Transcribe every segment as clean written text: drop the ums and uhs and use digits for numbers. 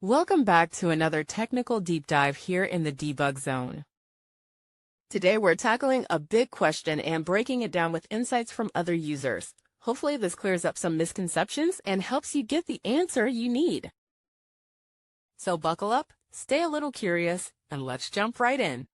Welcome back to another technical deep dive here in the debug zone. Today we're tackling a big question and breaking it down with insights from other users. Hopefully this clears up some misconceptions and helps you get the answer you need. So buckle up, stay a little curious, and let's jump right in.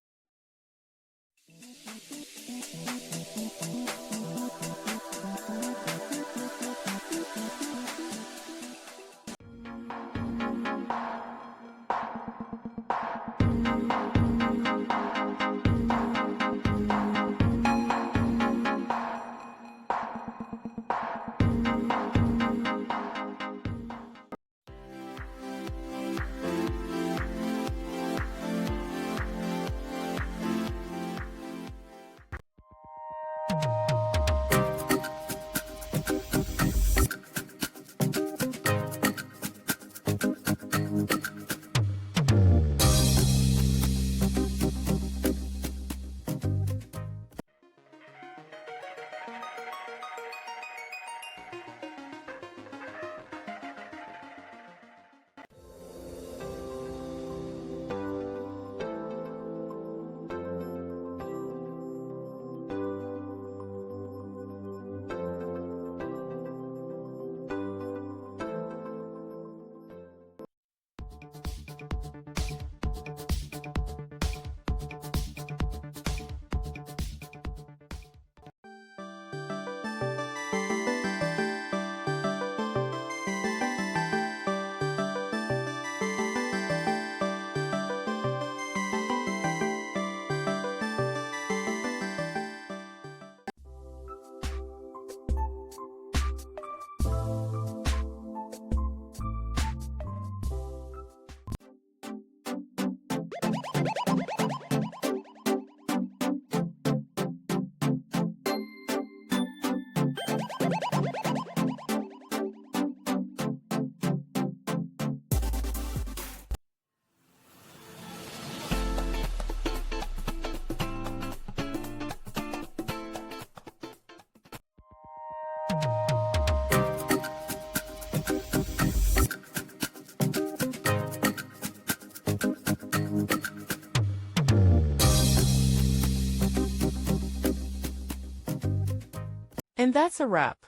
And that's a wrap.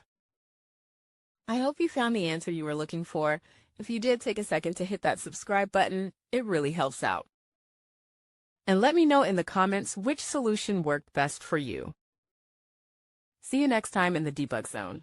I hope you found the answer you were looking for. If you did, take a second to hit that subscribe button. It really helps out. And let me know in the comments which solution worked best for you. See you next time in the debug zone.